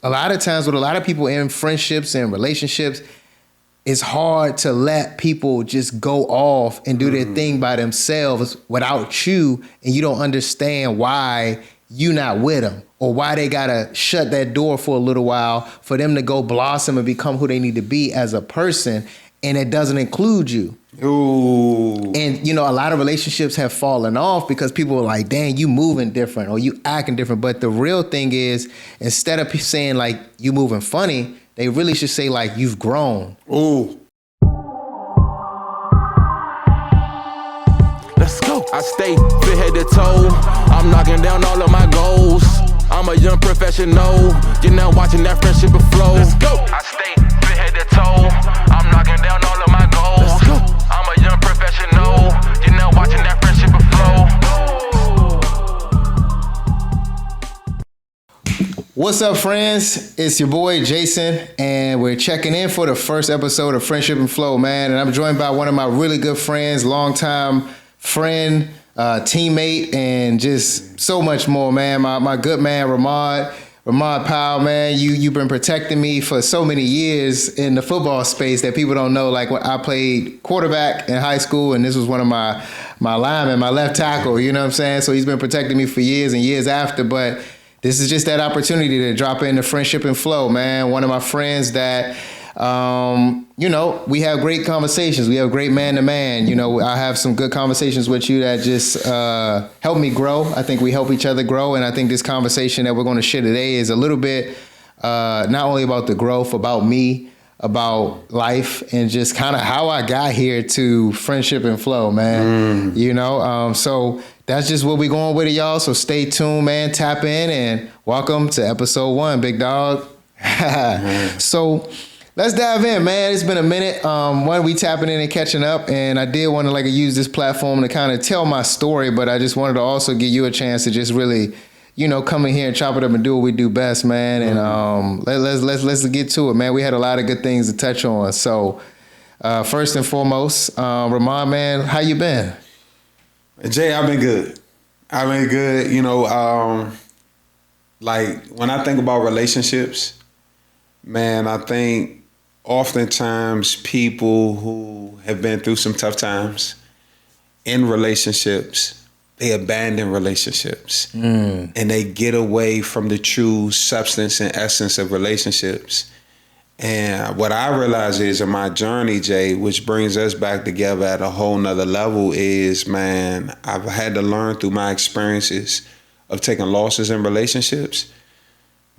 a lot of times with a lot of people in friendships and relationships, it's hard to let people just go off and do their thing by themselves without you, and you don't understand why you not with them or why they gotta shut that door for a little while for them to go blossom and become who they need to be as a person, and it doesn't include you. Ooh. And, you know, a lot of relationships have fallen off because people are like, dang, you moving different or you acting different. But the real thing is, instead of saying like you moving funny, they really should say like you've grown. Ooh. Let's go. I stay fit head to toe. I'm knocking down all of my goals. I'm a young professional. You're now watching that friendship flow. Let's go. I stay fit head to toe. I'm knocking down all of my goals. Let's go. I'm a young professional. You're now watching that friendship flow. What's up, friends? It's your boy Jason, and we're checking in for the first episode of Friendship and Flow, man. And I'm joined by one of my really good friends, longtime friend, teammate, and just so much more, man. My good man, Rahmad Powell, man. You've been protecting me for so many years in the football space that people don't know. Like when I played quarterback in high school, and this was one of my linemen, my left tackle. You know what I'm saying? So he's been protecting me for years and years after, but this is just that opportunity to drop into Friendship and Flow, man. One of my friends that, you know, we have great conversations. We have great man-to-man. You know, I have some good conversations with you that just help me grow. I think we help each other grow. And I think this conversation that we're going to share today is a little bit not only about the growth, about me, about life, and just kind of how I got here to Friendship and Flow, man. You know, so that's just what we're going with it, y'all. So stay tuned, man. Tap in and welcome to episode 1, big dog. So let's dive in, man. It's been a minute. We tapping in and catching up, and I did want to use this platform to kind of tell my story, but I just wanted to also give you a chance to just really, you know, come in here and chop it up and do what we do best, man. And let's get to it, man. We had a lot of good things to touch on. So first and foremost, Rahmad, man, how you been? Jay, I've been good. You know, like when I think about relationships, man, I think oftentimes people who have been through some tough times in relationships, they abandon relationships and they get away from the true substance and essence of relationships. And what I realize is in my journey, Jay, which brings us back together at a whole nother level is, man, I've had to learn through my experiences of taking losses in relationships.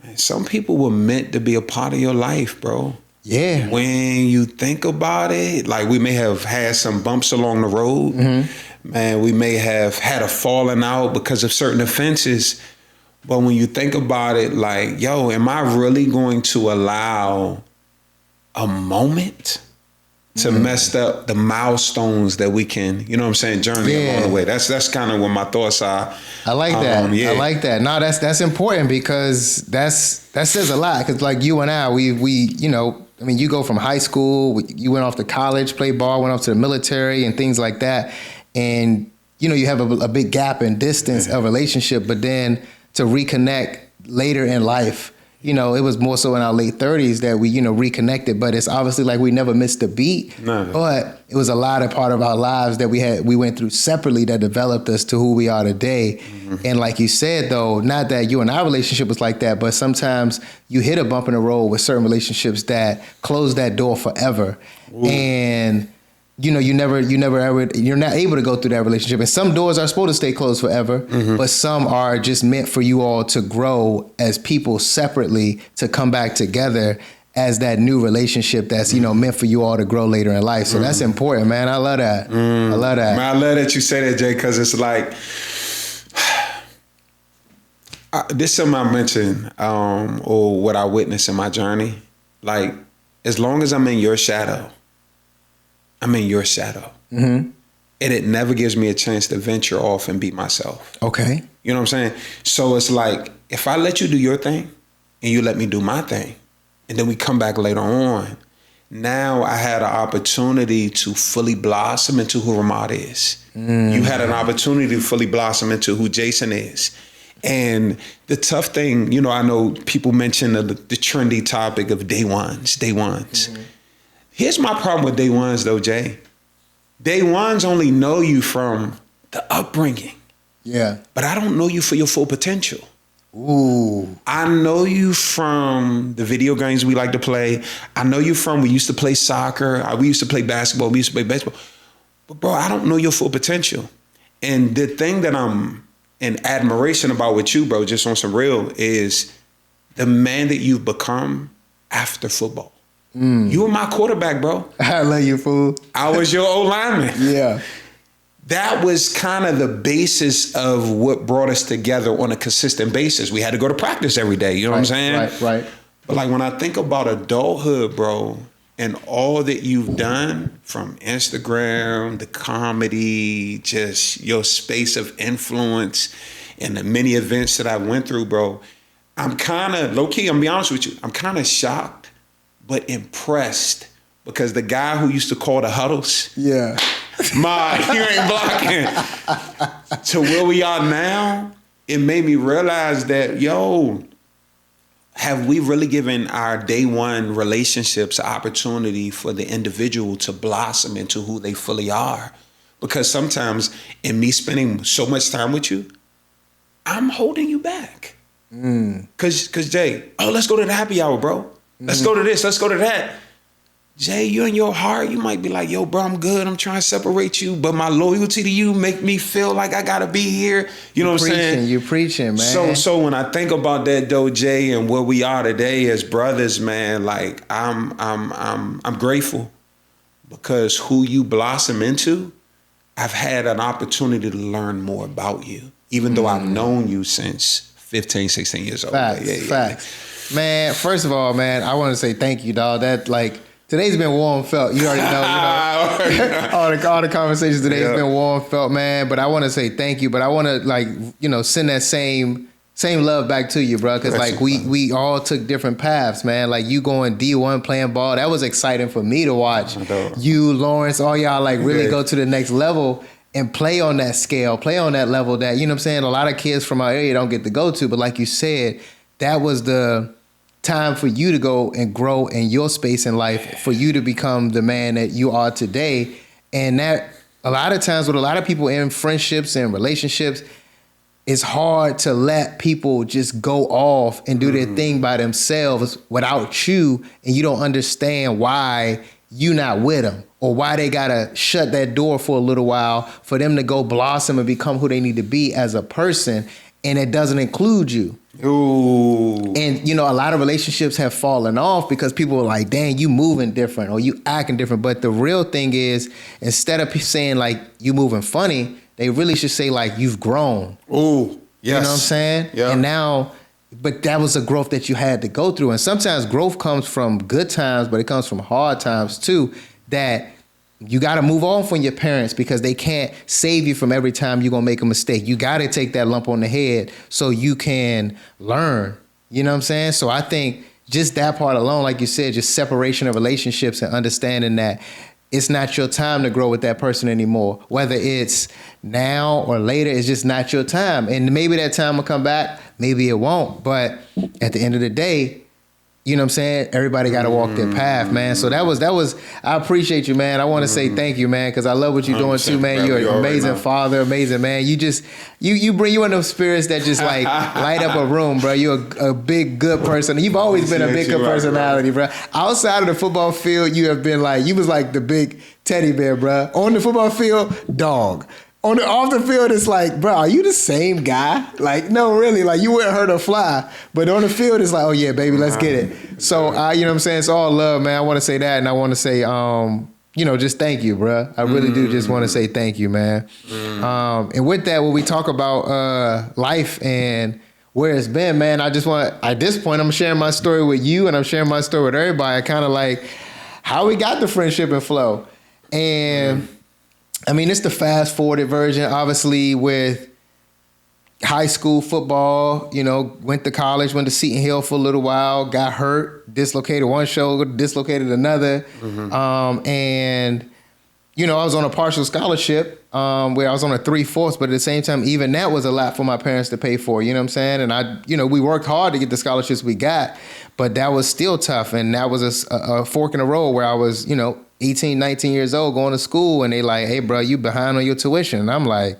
Man, some people were meant to be a part of your life, bro. Yeah. When you think about it, like we may have had some bumps along the road. Man, we may have had a falling out because of certain offenses. But when you think about it, like, yo, am I really going to allow a moment to mess up the milestones that we can, you know what I'm saying, journey along the way? That's kind of what my thoughts are. I like that. I like that. No, that's important because that says a lot. Because like you and I, we you know, I mean, you go from high school, you went off to college, played ball, went off to the military and things like that. And, you know, you have a big gap in distance of relationship, but then to reconnect later in life, you know, it was more so in our late 30s that we, you know, reconnected, but it's obviously like we never missed a beat. No. But it was a lot of part of our lives that we went through separately that developed us to who we are today. And like you said, though, not that you and our relationship was like that, but sometimes you hit a bump in the road with certain relationships that close that door forever. Ooh. And you know, you're not able to go through that relationship. And some doors are supposed to stay closed forever, but some are just meant for you all to grow as people separately, to come back together as that new relationship that's, you know, meant for you all to grow later in life. So that's important, man. I love that. I love that. Man, I love that you say that, Jay, because it's like, this is something I mentioned, or what I witnessed in my journey. Like, as long as I'm in your shadow, I'm in your shadow. And it never gives me a chance to venture off and be myself. Okay. You know what I'm saying? So it's like, if I let you do your thing and you let me do my thing, and then we come back later on, now I had an opportunity to fully blossom into who Rahmad is. You had an opportunity to fully blossom into who Jason is. And the tough thing, you know, I know people mention the trendy topic of day ones. Mm-hmm. Here's my problem with day ones though, Jay. Day ones only know you from the upbringing. Yeah. But I don't know you for your full potential. Ooh. I know you from the video games we like to play. I know you from we used to play soccer. We used to play basketball. We used to play baseball. But bro, I don't know your full potential. And the thing that I'm in admiration about with you, bro, just on some real, is the man that you've become after football. You were my quarterback, bro. I love you, fool. I was your O-lineman. Yeah. That was kind of the basis of what brought us together on a consistent basis. We had to go to practice every day, you know what I'm saying? Right. But like when I think about adulthood, bro, and all that you've done from Instagram, the comedy, just your space of influence and the many events that I went through, bro, I'm kind of, low-key, I'm gonna be honest with you, I'm kind of shocked, but impressed because the guy who used to call the huddles, Yeah. you ain't blocking, to where we are now, it made me realize that, have we really given our day one relationships an opportunity for the individual to blossom into who they fully are? Because sometimes in me spending so much time with you, I'm holding you back. Cause Jay, let's go to the happy hour, bro. Let's go to this, let's go to that. Jay, you in your heart, you might be like, yo, bro, I'm good. I'm trying to separate you, but my loyalty to you make me feel like I gotta be here. You know what I'm saying? You're preaching, man. So when I think about that though, Jay, and where we are today as brothers, man, like I'm grateful because who you blossom into, I've had an opportunity to learn more about you, even though I've known you since 15, 16 years old. Facts. Man, first of all, man, I want to say thank you, dog. That today's been warm felt. You already know. all the conversations today has been warm felt, man. But I want to say thank you. But I want to send that same love back to you, bro. Because we all took different paths, man. Like you going D1 playing ball, that was exciting for me to watch. You, Lawrence, all y'all really go to the next level and play on that scale, play on that level that, you know what I'm saying, a lot of kids from our area don't get to go to. But like you said, that was the time for you to go and grow in your space in life, for you to become the man that you are today. And that a lot of times with a lot of people in friendships and relationships, it's hard to let people just go off and do their thing by themselves without you, and you don't understand why you not with them or why they gotta shut that door for a little while for them to go blossom and become who they need to be as a person, and it doesn't include you. Ooh. And, a lot of relationships have fallen off because people are like, dang, you moving different or you acting different. But the real thing is, instead of saying like you moving funny, they really should say like you've grown. Ooh, yes. You know what I'm saying? Yeah. And now, but that was a growth that you had to go through. And sometimes growth comes from good times, but it comes from hard times too, that you got to move on from your parents because they can't save you from every time you're going to make a mistake. You got to take that lump on the head so you can learn. You know what I'm saying? So I think just that part alone, like you said, just separation of relationships and understanding that it's not your time to grow with that person anymore. Whether it's now or later, it's just not your time. And maybe that time will come back, maybe it won't. But at the end of the day, you know what I'm saying? Everybody got to walk their path, man. So that was, I appreciate you, man. I want to say thank you, man, because I love what you're doing too, man. You're an amazing father, amazing man. You just, you bring you in those spirits that just like light up a room, bro. You're a big, good person. You've always been a big, good personality, bro. Outside of the football field, you have been like, you was like the big teddy bear, bro. On the football field, dog. Off the field, it's like, bro, are you the same guy? Like, no, really, like you wouldn't hurt a fly. But on the field, it's like, oh yeah, baby, let's get it. So, you know what I'm saying? It's all love, man. I want to say that, and I want to say, just thank you, bro. I really do just want to say thank you, man. And with that, when we talk about life and where it's been, man, I just want, at this point, I'm sharing my story with you, and I'm sharing my story with everybody. Kind of like how we got the friendship and flow, and. I mean, it's the fast forwarded version, obviously, with high school football, went to college, went to Seton Hill for a little while, got hurt, dislocated one shoulder, dislocated another. And I was on a partial scholarship where I was on a 3/4, but at the same time, even that was a lot for my parents to pay for, you know what I'm saying? And we worked hard to get the scholarships we got, but that was still tough. And that was a fork in the road where I was, 18, 19 years old going to school, and they like, hey, bro, you behind on your tuition. And I'm like,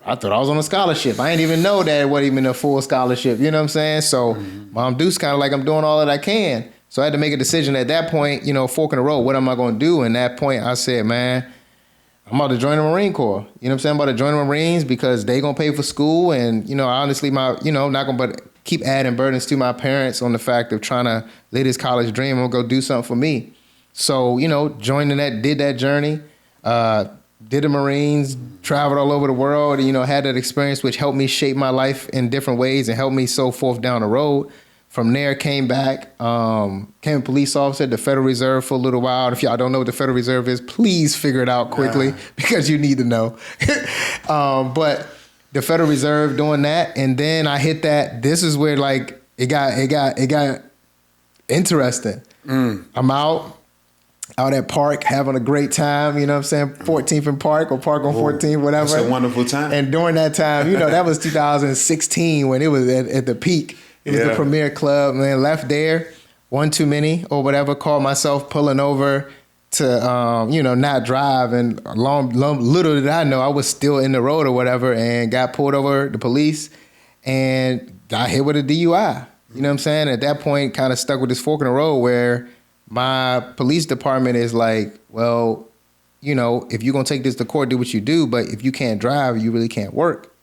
I thought I was on a scholarship. I didn't even know that it wasn't even a full scholarship, you know what I'm saying? So Mom Deuce kind of like, I'm doing all that I can. So I had to make a decision at that point, fork in the road, what am I going to do? And that point I said, man, I'm about to join the Marine Corps. You know what I'm saying? I'm about to join the Marines because they going to pay for school. And, honestly, not going to keep adding burdens to my parents on the fact of trying to live this college dream. I'm going to go do something for me. So, joining that, did that journey, did the Marines, traveled all over the world, had that experience which helped me shape my life in different ways and helped me so forth down the road. From there, came back, became a police officer at the Federal Reserve for a little while. If y'all don't know what the Federal Reserve is, please figure it out quickly because you need to know. But the Federal Reserve doing that, and then I hit that. This is where it got interesting. I'm out at Park having a great time. You know what I'm saying? 14th and Park or Park on 14th, whatever. That's a wonderful time. And during that time, that was 2016 when it was at the peak. It was the premier club, man. Left there, one too many or whatever. Called myself pulling over to, not drive. And little did I know, I was still in the road or whatever, and got pulled over the police and got hit with a DUI. You know what I'm saying? At that point, kind of stuck with this fork in the road where my police department is like, well, if you're going to take this to court, do what you do. But if you can't drive, you really can't work,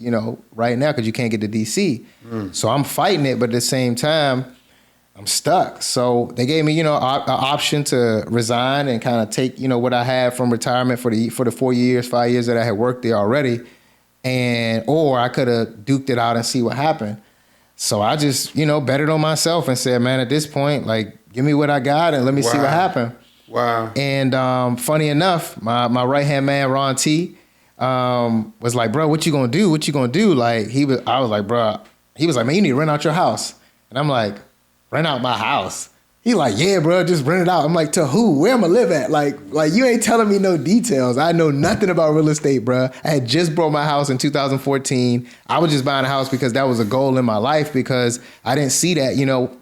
right now because you can't get to D.C. So I'm fighting it. But at the same time, I'm stuck. So they gave me, an option to resign and kind of take, what I had from retirement for the 5 years that I had worked there already. Or I could have duked it out and see what happened. So I just, betted on myself and said, man, at this point, give me what I got and let me see what happened. Wow. And funny enough, my right-hand man, Ron T, was like, bro, what you gonna do? What you gonna do? I was like, bro, he was like, man, you need to rent out your house. And I'm like, rent out my house? He like, yeah, bro, just rent it out. I'm like, to who? Where am I live at? Like you ain't telling me no details. I know nothing about real estate, bro. I had just bought my house in 2014. I was just buying a house because that was a goal in my life because I didn't see that,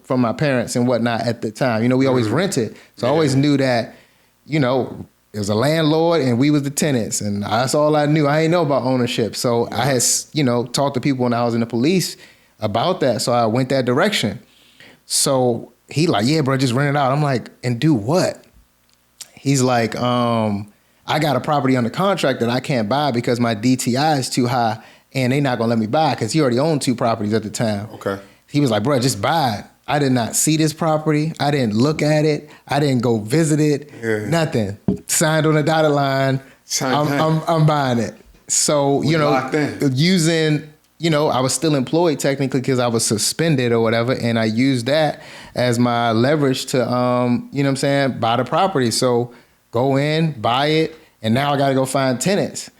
from my parents and whatnot at the time. We always rented. So I always knew that, it was a landlord and we was the tenants. And that's all I knew. I didn't know about ownership. So I had, talked to people when I was in the police about that. So I went that direction. So he like, yeah, bro, just rent it out. I'm like, and do what? He's like, I got a property under contract that I can't buy because my DTI is too high and they not gonna let me buy because he already owned 2 properties at the time. Okay. He was like, bro, just buy it. I did not see this property. I didn't look at it. I didn't go visit it. Nothing. Signed on a dotted line. I'm buying it. So, using, I was still employed technically because I was suspended or whatever. And I used that as my leverage to, buy the property. So go in, buy it. And now I got to go find tenants.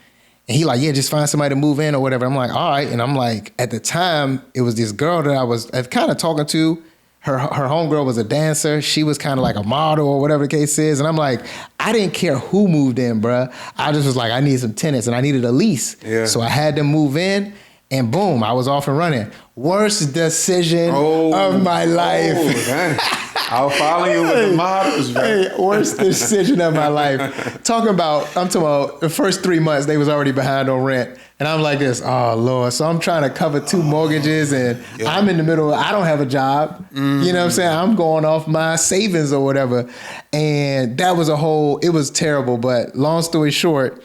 And he like, yeah, just find somebody to move in or whatever. I'm like, all right. And I'm like, at the time, it was this girl that I was kind of talking to. Her homegirl was a dancer. She was kind of like a model or whatever the case is. And I'm like, I didn't care who moved in, bruh. I just was like, I need some tenants and I needed a lease. Yeah. So I had them move in and boom, I was off and running. Worst decision of my life. I'll follow you with the models, bro. Hey, worst decision of my life. I'm talking about the first 3 months, they was already behind on rent. And I'm like this, oh, Lord. So I'm trying to cover 2 mortgages and I'm in the middle. I don't have a job. Mm-hmm. You know what I'm saying? I'm going off my savings or whatever. And that was it was terrible. But long story short,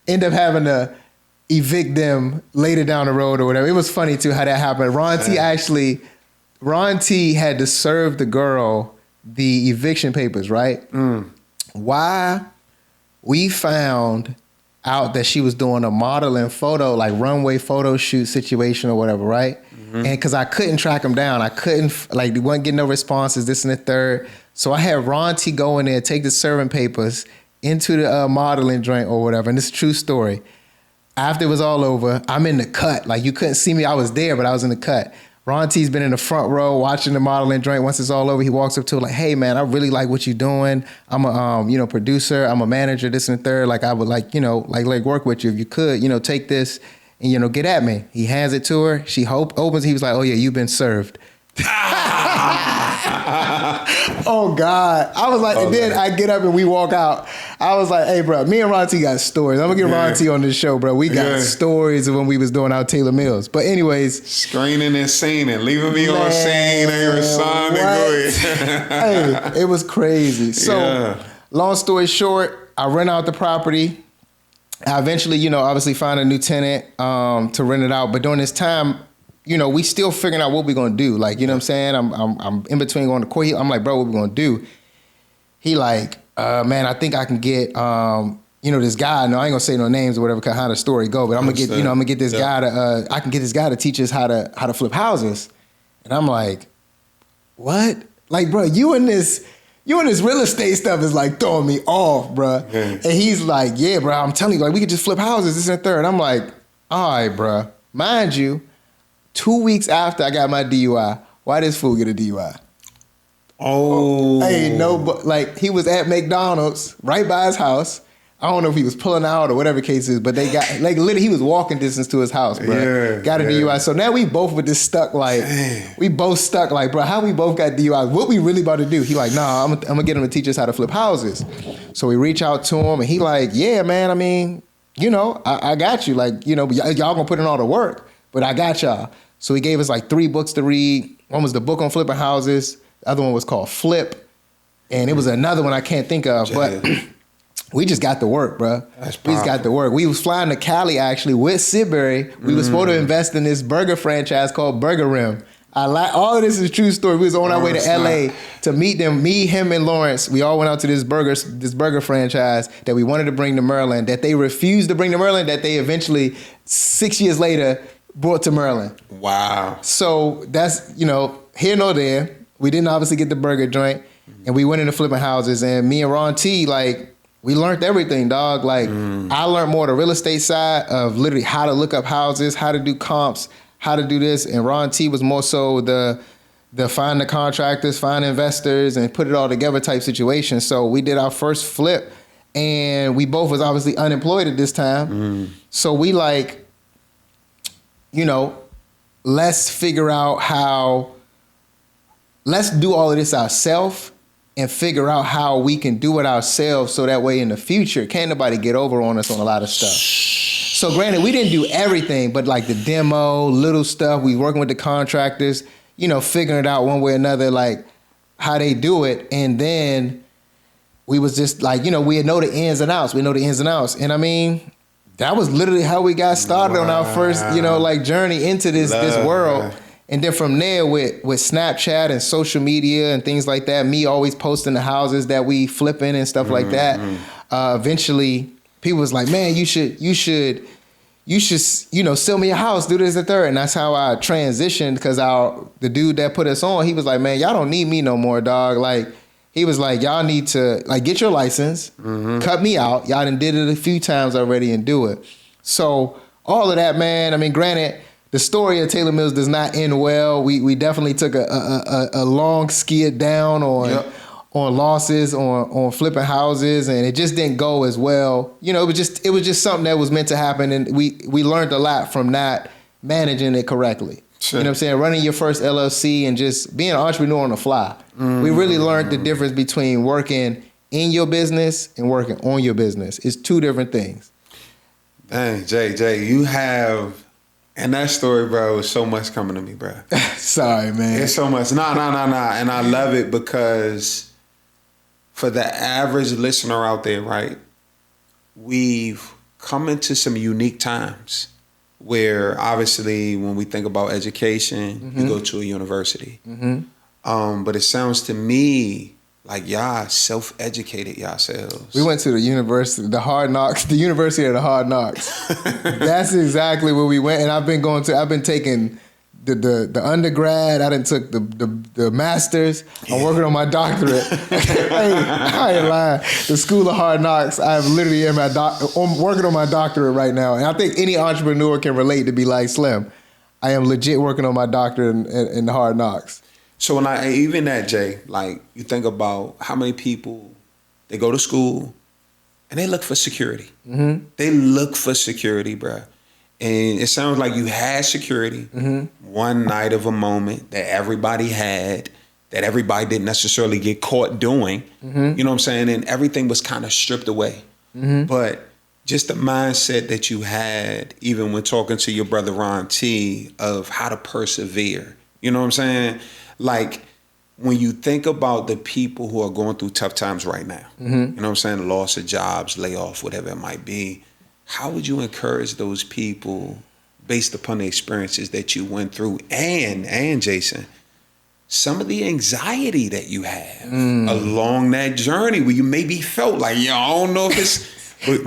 end up having to evict them later down the road or whatever. It was funny too how that happened. Ron T had to serve the girl the eviction papers, right? Why? We found out that she was doing a modeling photo, like runway photo shoot situation or whatever, right? Mm-hmm. And because I couldn't track them down. I couldn't, they wasn't getting no responses, this and the third. So I had Ron T go in there, take the serving papers into the modeling joint or whatever. And this is a true story. After it was all over, I'm in the cut. You couldn't see me. I was there, but I was in the cut. Ron T's been in the front row watching the modeling joint. Once it's all over, he walks up to her like, hey man, I really like what you're doing. I'm a producer, I'm a manager, this and the third. Like I would like work with you if you could, take this and get at me. He hands it to her. She opens, he was like, oh yeah, you've been served. Oh God. I was like, and then I get up and we walk out. I was like, hey bro, me and Ron T got stories. I'm gonna get Ron T on this show, bro. We got stories of when we was doing our Taylor Mills. But anyways. Screening and scening, leaving me on scene and responding. Hey, it was crazy. So long story short, I rent out the property. I eventually, obviously find a new tenant to rent it out. But during this time, we still figuring out what we're gonna do. Like, you know what I'm saying? I'm in between going to court. I'm like, bro, what we gonna do? He like, man, I think I can get, this guy. No, I ain't gonna say no names or whatever, cause how the story go. But I'm gonna get this guy to, I can get this guy to teach us how to flip houses. And I'm like, what? Like, bro, you in this real estate stuff is like throwing me off, bro. Yeah. And he's like, yeah, bro, I'm telling you, like, we could just flip houses, this and the third. I'm like, all right, bro. Mind you, 2 weeks after I got my DUI, why this fool get a DUI? Oh. Hey, no, but like he was at McDonald's right by his house. I don't know if he was pulling out or whatever case is, but they got, like, literally he was walking distance to his house, bro. Yeah, got a DUI. So now we both were just stuck, like, bro, how we both got DUIs? What we really about to do? He like, nah, I'm gonna get him to teach us how to flip houses. So we reach out to him and he like, yeah, man, I mean, I got you. Like, y'all gonna put in all the work, but I got y'all. So he gave us like 3 books to read. One was the book on flipping houses. The other one was called Flip. And it was another one I can't think of. But we just got to work, bro. We just got to work. We was flying to Cali actually with Sidbury. We was supposed to invest in this burger franchise called Burger Rim. All of this is a true story. We was on our way to LA to meet them. Me, him, and Lawrence. We all went out to this burger franchise that we wanted to bring to Maryland, that they refused to bring to Maryland, that they eventually, 6 years later, brought to Maryland. Wow. So that's, here nor there. We didn't obviously get the burger joint, and we went into flipping houses, and me and Ron T, like, we learned everything, dog. Like, I learned more the real estate side of literally how to look up houses, how to do comps, how to do this, and Ron T was more so the find the contractors, find investors, and put it all together type situation. So we did our first flip, and we both was obviously unemployed at this time. So we like, let's figure out let's do all of this ourselves and figure out how we can do it ourselves so that way in the future, can't nobody get over on us on a lot of stuff. So granted, we didn't do everything, but like the demo, little stuff, we working with the contractors, figuring it out one way or another, like how they do it. And then we was just like, we know the ins and outs. We know the ins and outs. And I mean, that was literally how we got started on our first, journey into this world. Man. And then from there with Snapchat and social media and things like that, me always posting the houses that we flipping and stuff like that. Eventually, people was like, man, you should, sell me a house, do this and third. And that's how I transitioned, because the dude that put us on, he was like, man, y'all don't need me no more, dog. Like, he was like, y'all need to like get your license, cut me out. Y'all done did it a few times already and do it. So all of that, man, I mean, granted, the story of Taylor Mills does not end well. We definitely took a long skid down on losses, on flipping houses, and it just didn't go as well. It was just something that was meant to happen, and we learned a lot from not managing it correctly. Sure. You know what I'm saying? Running your first LLC and just being an entrepreneur on the fly. We really learned the difference between working in your business and working on your business. It's 2 different things. Dang, Jay, you have, and that story, bro, is so much coming to me, bro. Sorry, man. It's so much. Nah. And I love it because for the average listener out there, right, we've come into some unique times where obviously when we think about education, you go to a university. But it sounds to me like y'all self-educated yourselves. We went to the university, the University of the Hard Knocks. That's exactly where we went. And I've been taking the undergrad, I done took the master's, I'm working on my doctorate. Hey, I ain't lying. The School of Hard Knocks, I'm literally I'm working on my doctorate right now. And I think any entrepreneur can relate to be like, Slim, I am legit working on my doctor in Hard Knocks. So when even that, Jay, like you think about how many people, they go to school and they look for security. Mm-hmm. They look for security, bruh. And it sounds like you had security one night of a moment that everybody had, that everybody didn't necessarily get caught doing. You know what I'm saying? And everything was kind of stripped away. But just the mindset that you had, even when talking to your brother Ron T, of how to persevere. You know what I'm saying? Like, when you think about the people who are going through tough times right now, you know what I'm saying? Loss of jobs, layoff, whatever it might be. How would you encourage those people based upon the experiences that you went through and Jason, some of the anxiety that you have along that journey where you maybe felt like, yo, I don't know if it's...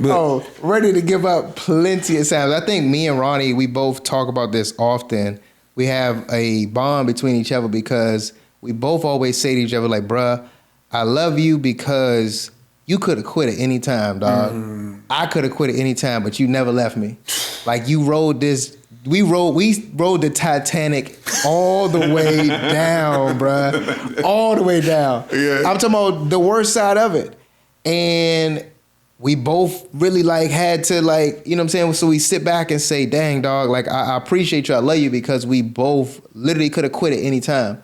But ready to give up plenty of times. I think me and Ronnie, we both talk about this often. We have a bond between each other because we both always say to each other, like, bruh, I love you because you could have quit at any time, dog. I could have quit at any time, but you never left me. Like, you rode this, we rode the Titanic all the way down, bruh. All the way down. Yeah. I'm talking about the worst side of it. And we both really like had to, like, you know what I'm saying? So we sit back and say, dang, dog, like, I appreciate you. I love you because we both literally could have quit at any time.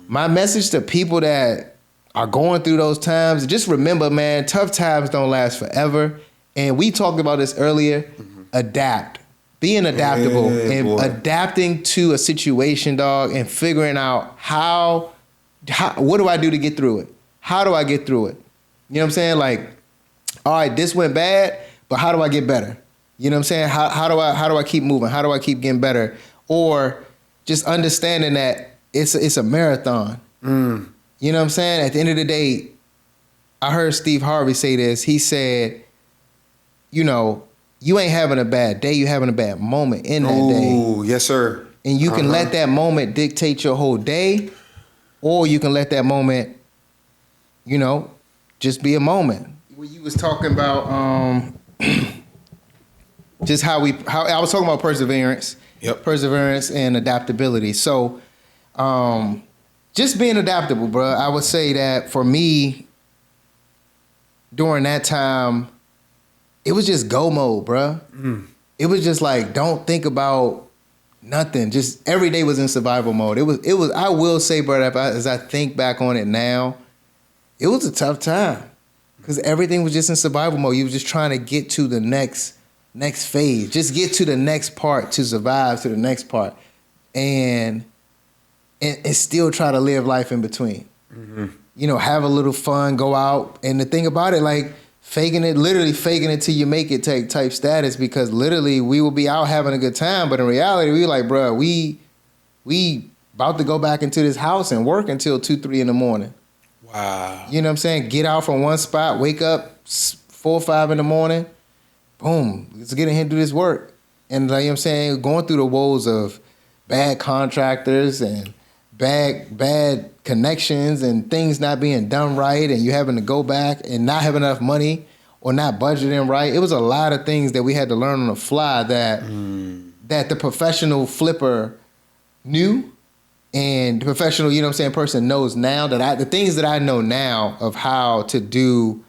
My message to people that are going through those times, just remember, man, tough times don't last forever. And we talked about this earlier, adapt. Being adaptable and adapting to a situation, dog, and figuring out how what do I do to get through it? How do I get through it? You know what I'm saying? Like, all right, this went bad, but how do I get better? You know what I'm saying? How do I keep moving? How do I keep getting better? Or just understanding that it's a marathon. You know what I'm saying? At the end of the day, I heard Steve Harvey say this. He said, you know, you ain't having a bad day, you having a bad moment in that day. Oh, yes, sir. And you can let that moment dictate your whole day, or you can let that moment, you know, just be a moment. When you was talking about just how I was talking about perseverance. Yep. Perseverance and adaptability. So just being adaptable, bro. I would say that for me, during that time, it was just go mode, bro. It was just like, don't think about nothing. Just every day was in survival mode. It was. I will say, bro, as I think back on it now, it was a tough time because everything was just in survival mode. You was just trying to get to the next phase, just get to the next part to survive to the next part, and still try to live life in between. You know, have a little fun, go out, and the thing about it, like, literally faking it till you make it type status, because literally we will be out having a good time, but in reality we like, bro, we about to go back into this house and work until 2-3 in the morning. Wow. You know what I'm saying? Get out from one spot, wake up 4 or 5 in the morning, boom, let's get in here and do this work. And like, you know what I'm saying, going through the woes of bad contractors and bad connections and things not being done right, and you having to go back and not having enough money or not budgeting right. It was a lot of things that we had to learn on the fly that the professional flipper knew, and the professional, you know what I'm saying, person knows now, that the things that I know now of how to do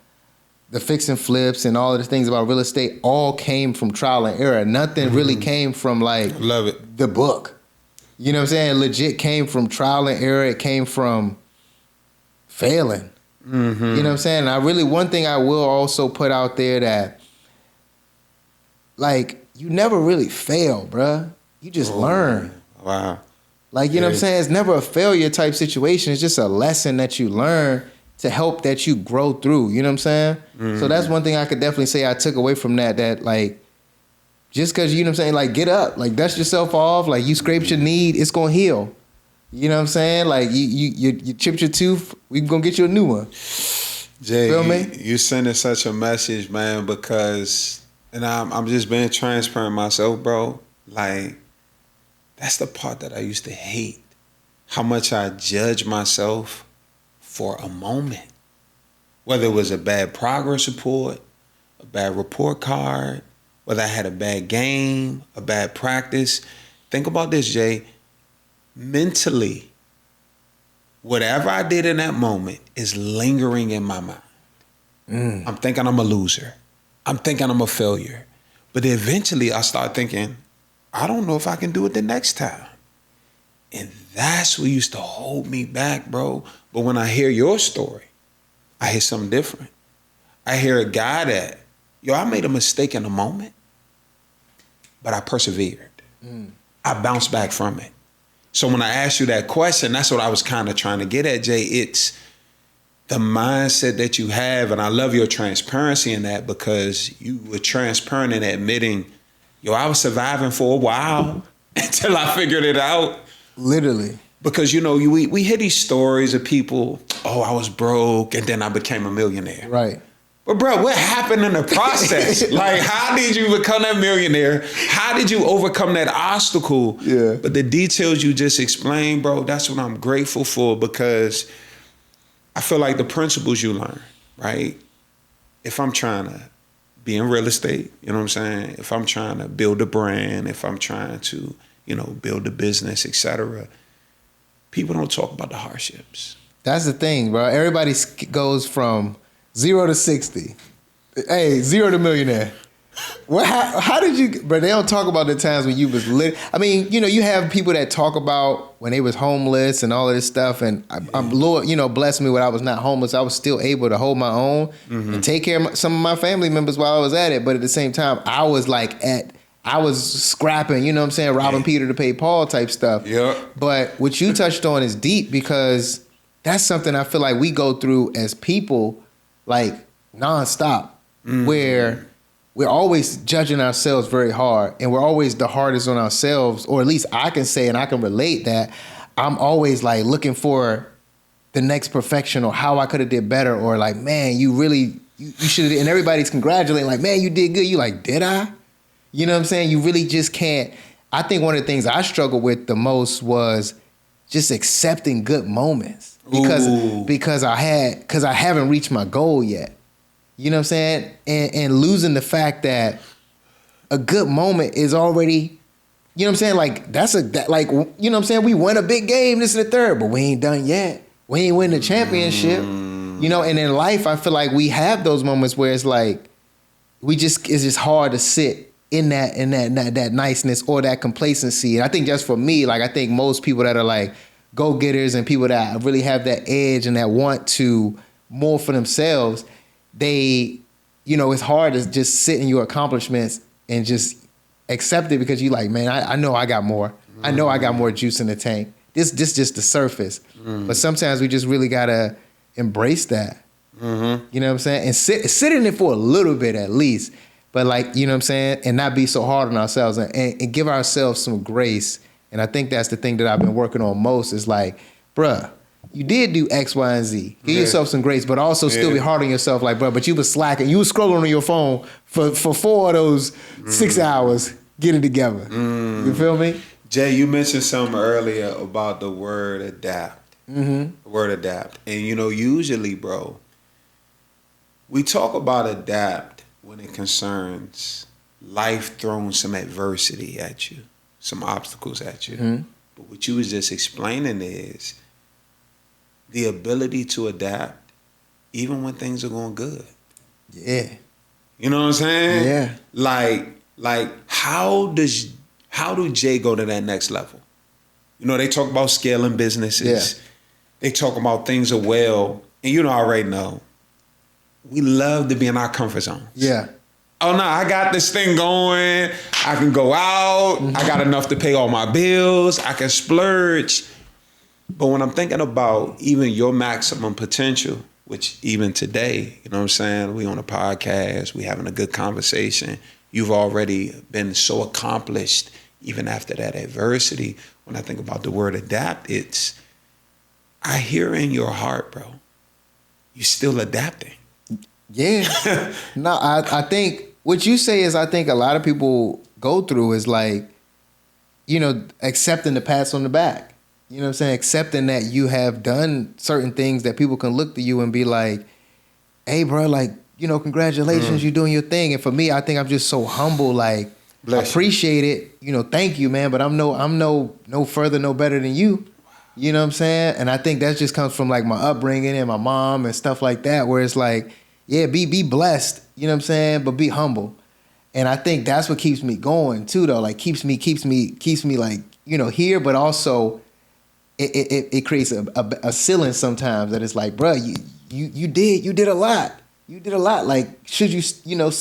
the fix and flips and all of the things about real estate all came from trial and error. Nothing really came from, like, love it, the book. You know what I'm saying? It legit came from trial and error. It came from failing. You know what I'm saying? And one thing I will also put out there, that, like, you never really fail, bruh. You just learn. Wow. Like, you know what I'm saying? It's never a failure type situation. It's just a lesson that you learn to help that you grow through. You know what I'm saying? So that's one thing I could definitely say I took away from that, like, just because, you know what I'm saying, like, get up, like, dust yourself off, like, you scraped your knee, it's going to heal. You know what I'm saying? Like, you chipped your tooth, we going to get you a new one. Jay, feel me? You sending such a message, man, because, and I'm just being transparent myself, bro. Like, that's the part that I used to hate. How much I judge myself for a moment. Whether it was a bad progress report, a bad report card, whether I had a bad game, a bad practice, think about this, Jay. Mentally, whatever I did in that moment is lingering in my mind. I'm thinking I'm a loser. I'm thinking I'm a failure. But eventually I start thinking, I don't know if I can do it the next time. And that's what used to hold me back, bro. But when I hear your story, I hear something different. I hear a guy that, I made a mistake in a moment, but I persevered. I bounced back from it. So when I asked you that question, that's what I was kind of trying to get at, Jay. It's the mindset that you have, and I love your transparency in that, because you were transparent in admitting, I was surviving for a while until I figured it out. Literally. Because, we hear these stories of people, I was broke and then I became a millionaire. Right. But bro, what happened in the process? Like, how did you become that millionaire? How did you overcome that obstacle? Yeah. But the details you just explained, bro, that's what I'm grateful for, because I feel like the principles you learn, right? If I'm trying to be in real estate, you know what I'm saying? If I'm trying to build a brand, if I'm trying to, build a business, etc., people don't talk about the hardships. That's the thing, bro. Everybody goes from 0 to 60. Hey, 0 to millionaire. How did you, bro? They don't talk about the times when you was lit. I mean, you have people that talk about when they was homeless and all of this stuff. And I'm Lord, blessed me when I was not homeless. I was still able to hold my own and take care of some of my family members while I was at it. But at the same time, I was scrapping, robbing Peter to pay Paul type stuff. Yeah. But what you touched on is deep, because that's something I feel like we go through as people, like nonstop, where we're always judging ourselves very hard, and we're always the hardest on ourselves, or at least I can say, and I can relate that I'm always like looking for the next perfection, or how I could have did better, or like, man, you should have, and everybody's congratulating, like, man, you did good. You like, did I? You know what I'm saying? You really just can't. I think one of the things I struggled with the most was just accepting good moments, because I haven't reached my goal yet. You know what I'm saying? And losing the fact that a good moment is already, you know what I'm saying? Like, you know what I'm saying? We won a big game, this and the third, but we ain't done yet. We ain't win the championship. And in life, I feel like we have those moments where it's like, it's just hard to sit in that niceness or that complacency. And I think just for me, like, I think most people that are like go-getters and people that really have that edge and that want to more for themselves, they, it's hard to just sit in your accomplishments and just accept it, because you like, man, I know I got more. I know I got more juice in the tank. This just the surface. But sometimes we just really gotta embrace that. You know what I'm saying? And sit in it for a little bit at least. But like, you know what I'm saying? And not be so hard on ourselves, and give ourselves some grace. And I think that's the thing that I've been working on most, is like, bruh, you did do X, Y, and Z. Give yourself some grace, but also still be hard on yourself. Like, bro, but you was slacking. You was scrolling on your phone for 4 of those 6 hours. Get it together. You feel me? Jay, you mentioned something earlier about the word adapt. The word adapt. And, usually, bro, we talk about adapt when it concerns life throwing some adversity at you, some obstacles at you. But what you was just explaining is the ability to adapt even when things are going good. Yeah. You know what I'm saying? Yeah. Like how do Jay go to that next level? They talk about scaling businesses. Yeah. They talk about things are well. And I already know. We love to be in our comfort zones. Yeah. Oh no, I got this thing going. I can go out. I got enough to pay all my bills. I can splurge. But when I'm thinking about even your maximum potential, which even today, you know what I'm saying? We on a podcast, we having a good conversation. You've already been so accomplished even after that adversity. When I think about the word adapt, I hear in your heart, bro, you're still adapting. Yeah. No, I think what you say is, I think a lot of people go through is like, accepting the pats on the back. You know what I'm saying? Accepting that you have done certain things that people can look to you and be like, hey, bro, like, congratulations, you're doing your thing. And for me, I think I'm just so humble. Like, Bless you. Appreciate it. You know, thank you, man. But I'm no further, no better than you. You know what I'm saying? And I think that just comes from like my upbringing and my mom and stuff like that, where it's like, yeah, be blessed. You know what I'm saying? But be humble. And I think that's what keeps me going too, though. Like keeps me like, you know, here, but also it creates a ceiling sometimes that it's like, bro, you did a lot. You did a lot. Like, should you, you know,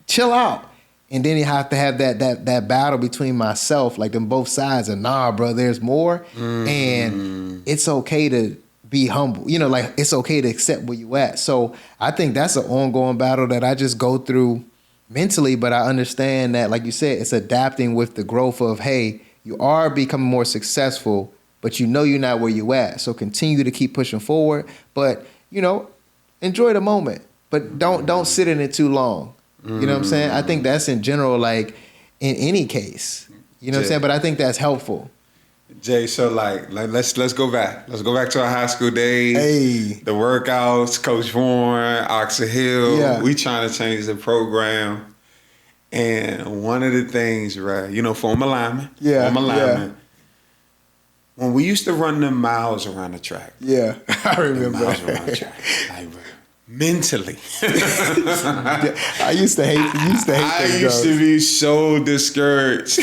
chill out? And then you have to have that battle between myself, like them both sides. And nah, bro, there's more. And it's okay to be humble. You know, like it's okay to accept where you at. So I think that's an ongoing battle that I just go through mentally. But I understand that, like you said, it's adapting with the growth of, hey, you are becoming more successful, but you know you're not where you at. So continue to keep pushing forward. But, you know, enjoy the moment. But don't sit in it too long. You know what I'm saying? I think that's in general, like in any case. You know what I'm saying? But I think that's helpful. Jay, so like let's go back. Let's go back to our high school days. Hey. The workouts, Coach Vaughn, Oxford Hill. Yeah. We trying to change the program. And one of the things, right, you know, former lineman. Yeah. Former lineman. When we used to run them miles around the track. Yeah, I remember. Miles around the track. Like, mentally. I used to hate I used to be so discouraged.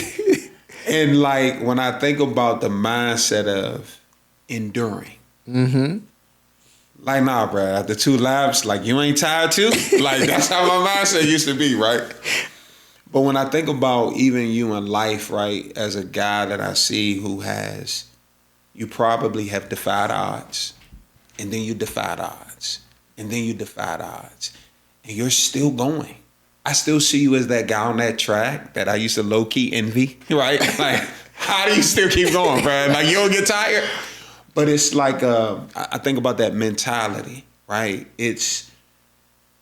And like when I think about the mindset of enduring. Like, nah, bro, after 2 laps, like you ain't tired too? Like that's how my mindset used to be, right? But when I think about even you in life, right, as a guy that I see who you probably have defied odds, and then you defied odds. And then you defied odds. And you're still going. I still see you as that guy on that track that I used to low-key envy, right? Like, how do you still keep going, bro? Like, you don't get tired? But it's like, I think about that mentality, right? It's,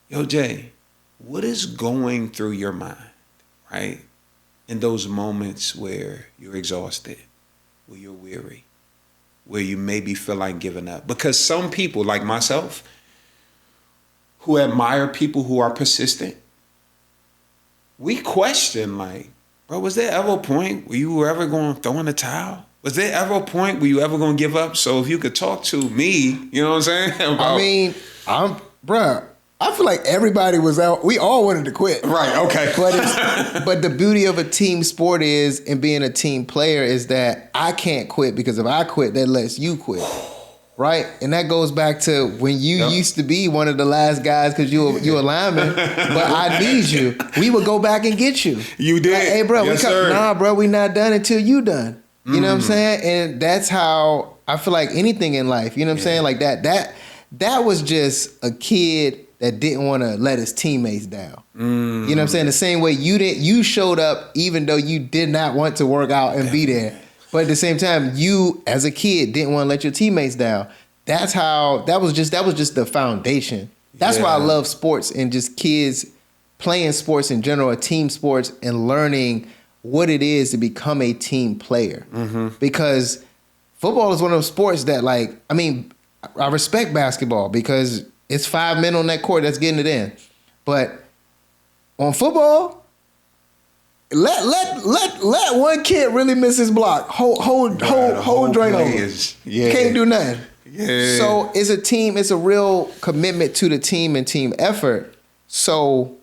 yo, Jay, what is going through your mind, right? In those moments where you're exhausted, where you're weary, where you maybe feel like giving up. Because some people, like myself, who admire people who are persistent, we question like, bro, was there ever a point where you were ever going to throw in the towel? Was there ever a point where you ever going to give up? So if you could talk to me, you know what I'm saying? I mean, bruh, I feel like everybody was out. We all wanted to quit. Right, okay. But the beauty of a team sport is, and being a team player, is that I can't quit, because if I quit, that lets you quit. Right? And that goes back to when you used to be one of the last guys because you a lineman, but I need you. We would go back and get you. You did. Like, hey, bro, yes, nah, bro, we not done until you done. You know what I'm saying? And that's how I feel like anything in life. You know what I'm saying? Like that was just a kid that didn't want to let his teammates down. You know what I'm saying? The same way you showed up even though you did not want to work out and be there. But at the same time, you as a kid didn't want to let your teammates down. That was just the foundation. That's why I love sports and just kids playing sports in general, or team sports, and learning what it is to become a team player. Because football is one of those sports that, like, I mean, I respect basketball because it's 5 men on that court that's getting it in. But on football, let one kid really miss his block. Hold drain over. Yeah. Can't do nothing. Yeah. So it's a real commitment to the team and team effort. So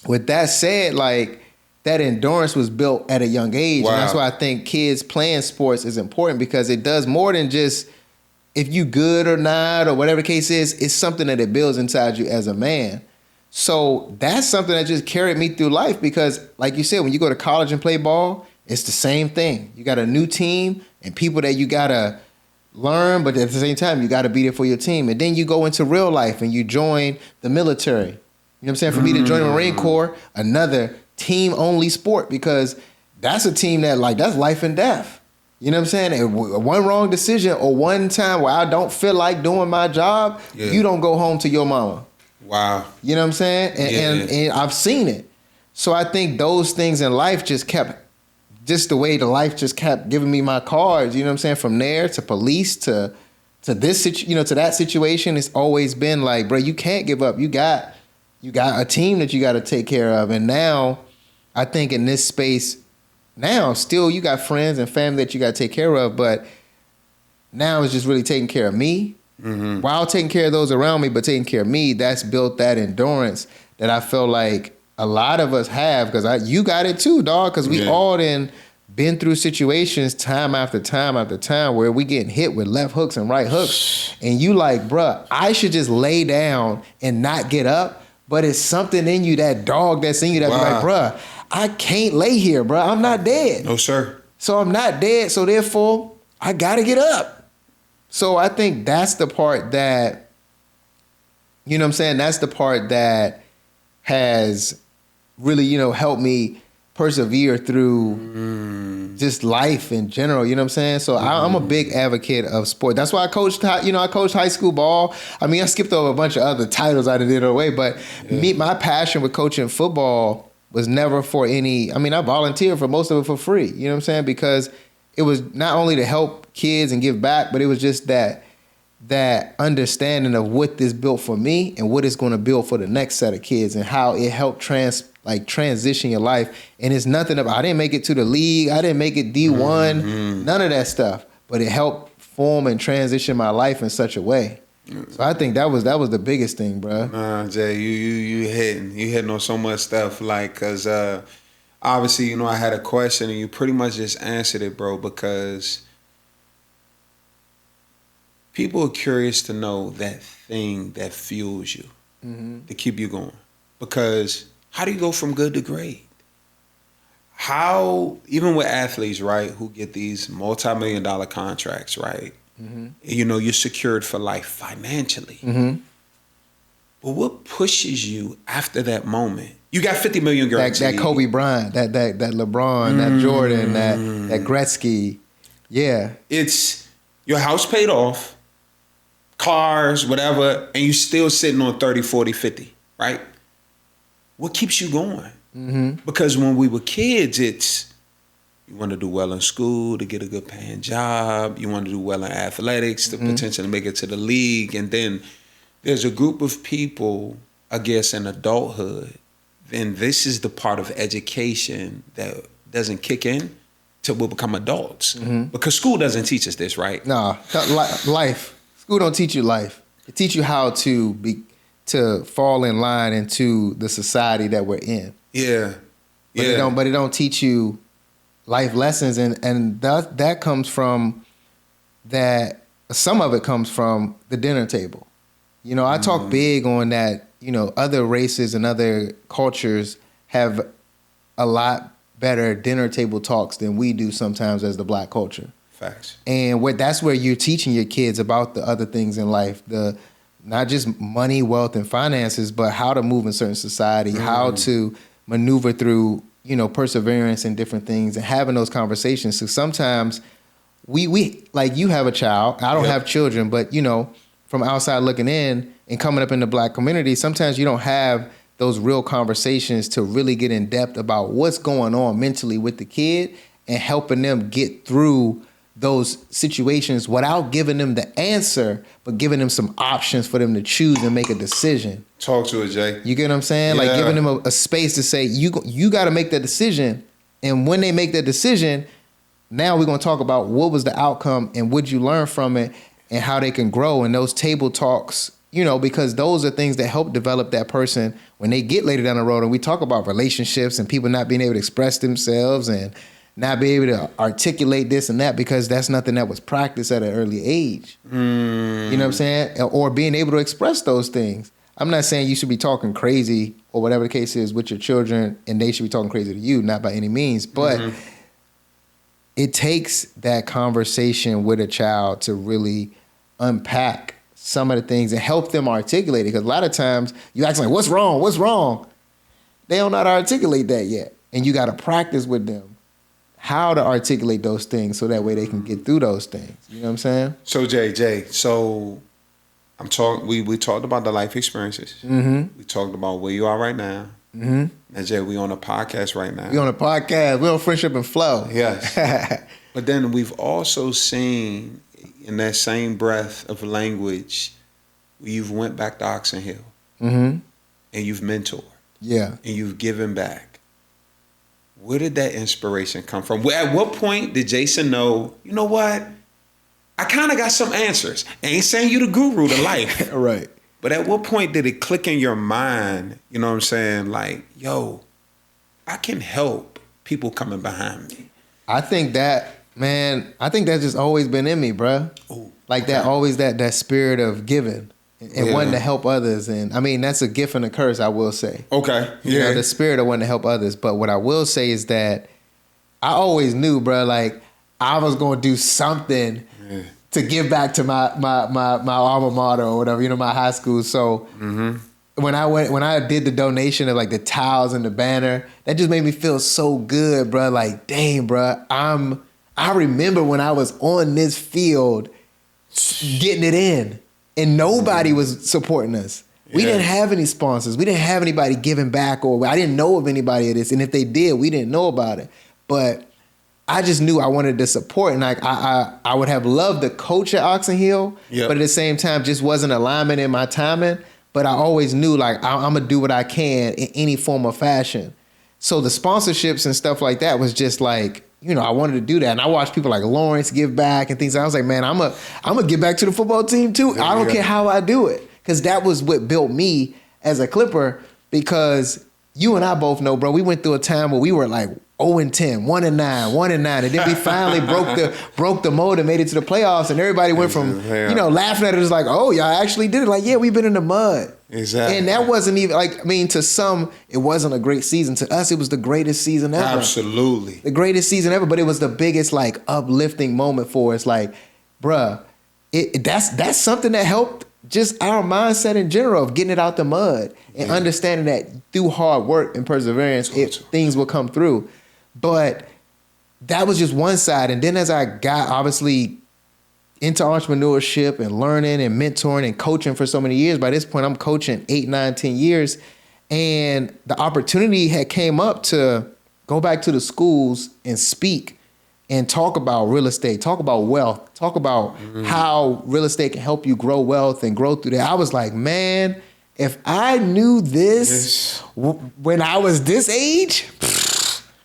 with that said, like, that endurance was built at a young age. Wow. And that's why I think kids playing sports is important, because it does more than just if you good or not or whatever the case is. It's something that it builds inside you as a man. So that's something that just carried me through life, because like you said, when you go to college and play ball, it's the same thing. You got a new team and people that you got to learn, but at the same time, you got to be there for your team. And then you go into real life and you join the military. You know what I'm saying? For me to join the Marine Corps, another team-only sport, because that's a team that, like, that's life and death. You know what I'm saying? And one wrong decision or one time where I don't feel like doing my job, you don't go home to your mama. Wow. You know what I'm saying? And I've seen it. So I think those things in life just the way the life just kept giving me my cards. You know what I'm saying? From there to police to this, to that situation, it's always been like, bro, you can't give up. You got a team that you got to take care of. And now I think in this space now, still you got friends and family that you got to take care of, but now it's just really taking care of me while taking care of those around me, but taking care of me. That's built that endurance that I feel like a lot of us have, because you got it too, dog, because we all been through situations time after time after time where we getting hit with left hooks and right hooks, and you like, bruh, I should just lay down and not get up, but it's something in you, that dog that's in you that's like, bruh, I can't lay here, bruh. I'm not dead. No, sir. So I'm not dead, so therefore I gotta get up. So I think that's the part that, you know what I'm saying, that's the part that has really, helped me persevere through just life in general, you know what I'm saying? So I'm a big advocate of sport. That's why I coached high school ball. I mean, I skipped over a bunch of other titles I did away, but my passion with coaching football was never for any, I volunteered for most of it for free, you know what I'm saying? Because it was not only to help kids and give back, but it was just that understanding of what this built for me and what it's going to build for the next set of kids, and how it helped transition your life. And it's nothing about, I didn't make it to the league, I didn't make it D1, none of that stuff, but it helped form and transition my life in such a way. So I think that was the biggest thing, bro. Nah, Jay, you hitting on so much stuff, cause obviously, I had a question and you pretty much just answered it, bro, because people are curious to know that thing that fuels you to keep you going. Because how do you go from good to great? How, even with athletes, right, who get these multi-million-dollar contracts, right? You're secured for life financially. But what pushes you after that moment? You got 50 million guaranteed. That Kobe Bryant, that LeBron, that Jordan, that Gretzky. Yeah. It's your house paid off, cars, whatever, and you still sitting on 30, 40, 50, right? What keeps you going? Because when we were kids, it's you want to do well in school to get a good paying job. You want to do well in athletics to potentially make it to the league. And then there's a group of people, I guess, in adulthood, then this is the part of education that doesn't kick in till we become adults. Because school doesn't teach us this, right? No, life. School don't teach you life. It teach you how to fall in line into the society that we're in. Yeah. But it don't teach you life lessons, and that comes from that. Some of it comes from the dinner table. I talk big on that. Other races and other cultures have a lot better dinner table talks than we do sometimes as the black culture. Facts. And that's where you're teaching your kids about the other things in life, not just money, wealth, and finances, but how to move in certain society, how to maneuver through, perseverance and different things, and having those conversations. So sometimes we like, you have a child, I don't have children, but from outside looking in and coming up in the black community, sometimes you don't have those real conversations to really get in depth about what's going on mentally with the kid and helping them get through those situations without giving them the answer, but giving them some options for them to choose and make a decision. Talk to it, Jay. You get what I'm saying? Yeah. Like giving them a space to say, you got to make that decision. And when they make that decision, now we're going to talk about what was the outcome and what you learn from it and how they can grow. And those table talks, because those are things that help develop that person when they get later down the road. And we talk about relationships and people not being able to express themselves and not be able to articulate this and that because that's nothing that was practiced at an early age. You know what I'm saying? Or being able to express those things. I'm not saying you should be talking crazy or whatever the case is with your children and they should be talking crazy to you, not by any means. But it takes that conversation with a child to really unpack some of the things and help them articulate it. Because a lot of times you ask like, what's wrong? What's wrong? They don't know how to articulate that yet. And you got to practice with them how to articulate those things so that way they can get through those things. You know what I'm saying? So Jay, so we talked about the life experiences. We talked about where you are right now. Now Jay, we on a podcast right now. We on a podcast. We on Friendship and Flow. Yes. But then we've also seen in that same breath of language, you've went back to Oxon Hill. And you've mentored. Yeah. And you've given back. where did that inspiration come from? At what point did Jason know, you know what? I kind of got some answers. I ain't saying you the guru to life. Right. But at what point did it click in your mind, you know what I'm saying? Like, yo, I can help people coming behind me. I think that, man, that's just always been in me, bruh. Ooh, like okay. that, always that spirit of giving and wanting to help others. And I mean, that's a gift and a curse, I will say. Okay. You know, the spirit of wanting to help others. But what I will say is that I always knew, bruh, like I was going to do something to give back to my alma mater or whatever, you know, my high school. So when I did the donation of like the towels and the banner, that just made me feel so good, bro. Like, dang, bro, I remember when I was on this field getting it in and nobody was supporting us. We didn't have any sponsors. We didn't have anybody giving back, or I didn't know of anybody of this. And if they did, we didn't know about it. But I just knew I wanted to support, and like I would have loved to coach at Oxon Hill, but at the same time, just wasn't alignment in my timing. But I always knew like I'm gonna do what I can in any form or fashion. So the sponsorships and stuff like that was just like, you know, I wanted to do that, and I watched people like Lawrence give back and things. I was like, man, I'm gonna give back to the football team too. I don't care how I do it, because that was what built me as a Clipper. Because you and I both know, bro, we went through a time where we were like 0-10, 1-9, 1-9, and then we finally broke the mold and made it to the playoffs, and everybody went from you know, laughing at it as like, oh, y'all actually did it. Like, yeah, we've been in the mud. Exactly. And that wasn't even like, I mean, to some it wasn't a great season. To us, it was the greatest season ever. Absolutely. The greatest season ever, but it was the biggest like uplifting moment for us. Like, bruh, that's something that helped just our mindset in general of getting it out the mud and understanding that through hard work and perseverance, things will come through. But that was just one side. And then as I got obviously into entrepreneurship and learning and mentoring and coaching for so many years, by this point I'm coaching 8, 9, 10 years. And the opportunity had came up to go back to the schools and speak and talk about real estate, talk about wealth, talk about how real estate can help you grow wealth and grow through that. I was like, man, if I knew this when I was this age,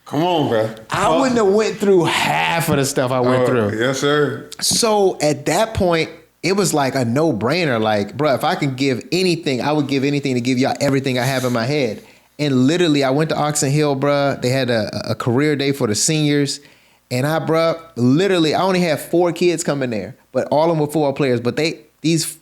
come on, bro. I wouldn't have went through half of the stuff I went through. Yes, sir. So at that point, it was like a no-brainer. Like, bro, if I can give anything, I would give anything to give y'all everything I have in my head. And literally, I went to Oxon Hill, bro. They had a career day for the seniors. And I only had 4 kids coming there, but all of them were football players. But these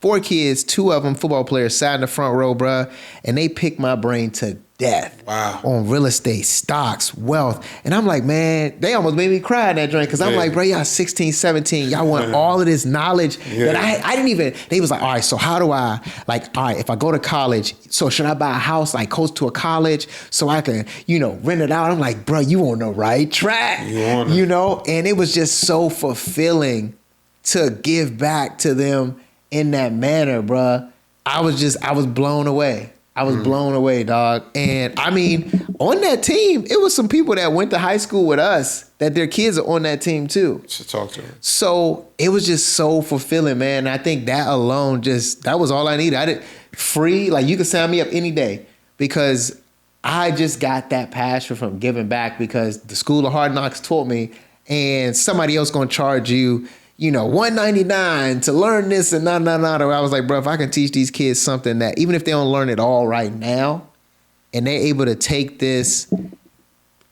4 kids, 2 of them football players, sat in the front row, bro, and they picked my brain to death on real estate, stocks, wealth. And I'm like, man, they almost made me cry in that joint, because I'm like, bro, y'all 16, 17, y'all want all of this knowledge that I didn't even, they was like, all right, so how do I, like, all right, if I go to college, so should I buy a house like close to a college so I can, you know, rent it out? I'm like, bro, you on the right track, you know? And it was just so fulfilling to give back to them in that manner, bro. I was blown away. I was blown away, dog. And I mean, on that team, it was some people that went to high school with us that their kids are on that team too. Should talk to them. So it was just so fulfilling, man. I think that alone that was all I needed. I did free, like you could sign me up any day, because I just got that passion from giving back, because the School of Hard Knocks taught me, and somebody else gonna charge you, you know, $199 to learn this and I was like, bro, if I can teach these kids something that even if they don't learn it all right now, and they're able to take this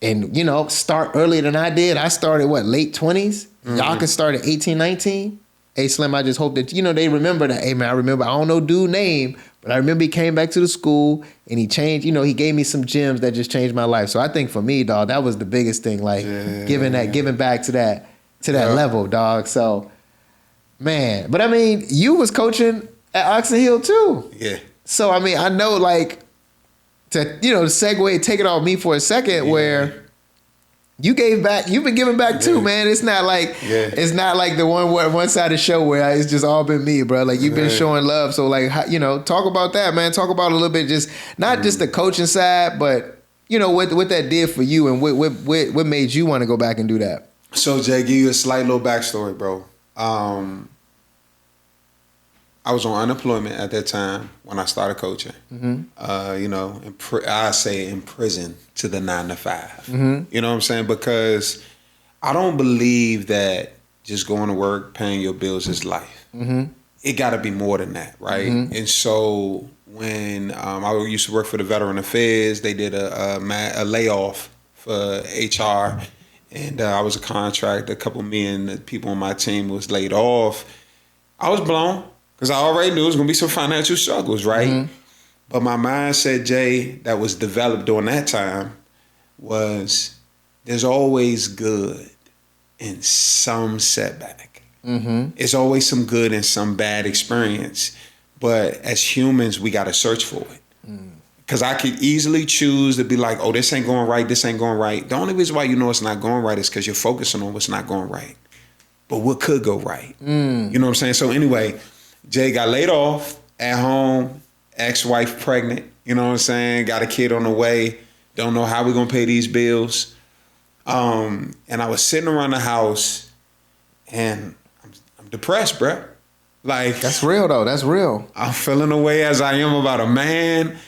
and, you know, start earlier than I did. I started, late 20s? Y'all can start at 18, 19? Hey, Slim, I just hope that, you know, they remember that. Hey, man, I don't know dude's name, but I remember he came back to the school and he changed, you know, he gave me some gems that just changed my life. So I think for me, dog, that was the biggest thing, like giving back to that level, dog. So, man, but I mean, you was coaching at Oxon Hill too. Yeah. So, I mean, I know, like, to, you know, segue, take it off me for a second, where you gave back, you've been giving back too, man. It's not like, it's not like the one side of the show where it's just all been me, bro. Like, you've been showing love. So, like, you know, talk about that, man. Talk about a little bit, just not just the coaching side, but, you know, what that did for you and what made you want to go back and do that. So, Jay, give you a slight little backstory, bro. I was on unemployment at that time when I started coaching. You know, I say in prison to the 9 to 5. You know what I'm saying? Because I don't believe that just going to work, paying your bills is life. It got to be more than that, right? And so when I used to work for the Veteran Affairs, they did a layoff for HR, and I was a contractor. A couple million people on my team was laid off. I was blown because I already knew it was going to be some financial struggles, right? But my mindset, Jay, that was developed during that time was there's always good in some setback. It's always some good and some bad experience. But as humans, we got to search for it. Because I could easily choose to be like, oh, this ain't going right, this ain't going right. The only reason why you know it's not going right is because you're focusing on what's not going right. But what could go right? You know what I'm saying? So anyway, Jay got laid off at home, ex-wife pregnant, you know what I'm saying? Got a kid on the way, don't know how we're going to pay these bills. And I was sitting around the house and I'm depressed, bruh. Like, That's real, though. That's real. I'm feeling the way as I am about a man.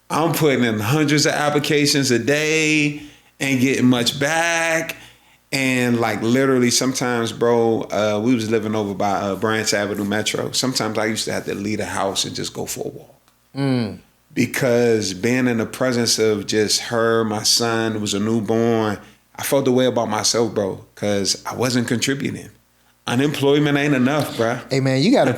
I'm putting in hundreds of applications a day, ain't getting much back. And like literally sometimes, bro, we was living over by Branch Avenue Metro. Sometimes I used to have to leave the house and just go for a walk. Because being in the presence of just her, my son, who was a newborn, I felt the way about myself, bro, because I wasn't contributing. Unemployment ain't enough, bro. Hey, man, you got to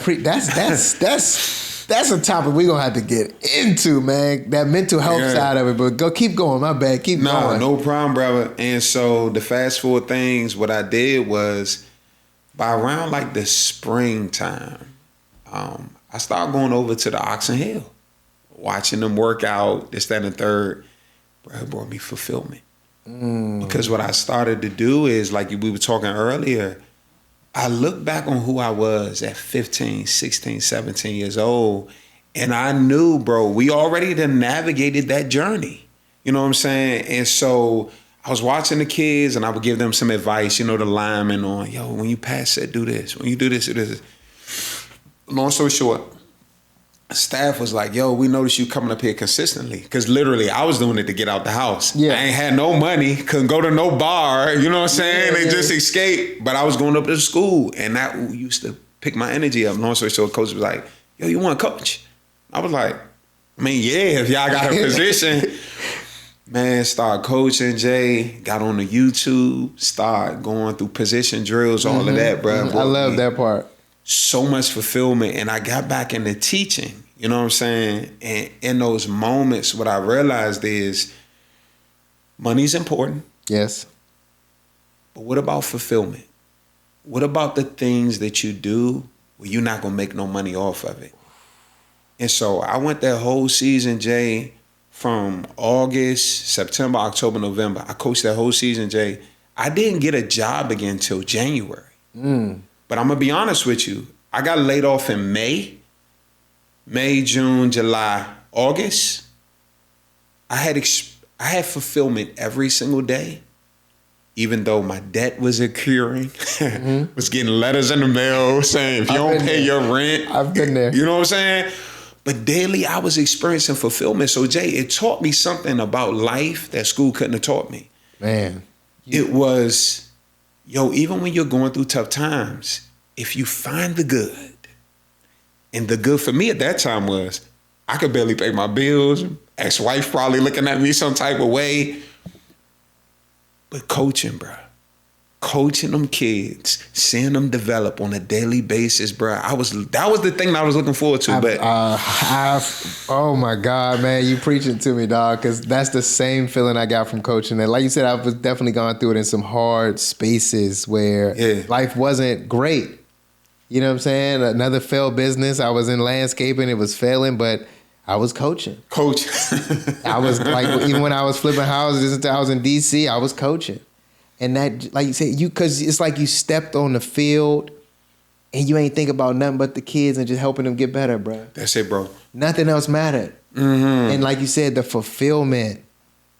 that's a topic we're going to have to get into, man. That mental health side of it. But keep going. My bad. Keep going. No problem, brother. And so the fast forward things, what I did was by around like the springtime, I started going over to the Oxon Hill, watching them work out, this, that, and the third. Bro, it brought me fulfillment. Because what I started to do is, like we were talking earlier, I look back on who I was at 15, 16, 17 years old, and I knew, bro, we already done navigated that journey. You know what I'm saying? And so I was watching the kids, and I would give them some advice, you know, the linemen on, yo, when you pass it, do this. When you do this, do this. Long story short, staff was like, yo, we noticed you coming up here consistently. Because literally, I was doing it to get out the house. I ain't had no money, couldn't go to no bar, you know what I'm saying? And just escape. But I was going up to school, and that used to pick my energy up. Long story short, coach was like, yo, you want to coach? I was like, I mean, yeah, if y'all got a position. Man, start coaching, Jay, got on the YouTube, start going through position drills, all of that, bro. I love that part. So much fulfillment, and I got back into teaching, you know what I'm saying? And in those moments, what I realized is money's important. Yes. But what about fulfillment? What about the things that you do where you're not gonna make no money off of it? And so I went that whole season, Jay, from August, September, October, November. I coached that whole season, Jay. I didn't get a job again until January. But I'm going to be honest with you. I got laid off in May, June, July, August. I had fulfillment every single day, even though my debt was accruing. Was getting letters in the mail saying, if you don't pay your rent. I've been there. You know what I'm saying? But daily, I was experiencing fulfillment. So, Jay, it taught me something about life that school couldn't have taught me. Man. It was, yo, even when you're going through tough times, if you find the good, and the good for me at that time was I could barely pay my bills, ex-wife probably looking at me some type of way, but coaching, bro. Coaching them kids, seeing them develop on a daily basis, bro. That was the thing that I was looking forward to. Oh my God, man, you preaching to me, dog, because that's the same feeling I got from coaching. And like you said, I was definitely going through it in some hard spaces where life wasn't great. You know what I'm saying? Another failed business. I was in landscaping. It was failing, but I was coaching. I was like, even when I was flipping houses, I was in DC, I was coaching. And that, like you said, because it's like you stepped on the field and you ain't think about nothing but the kids and just helping them get better, bro. That's it, bro. Nothing else mattered. And like you said, the fulfillment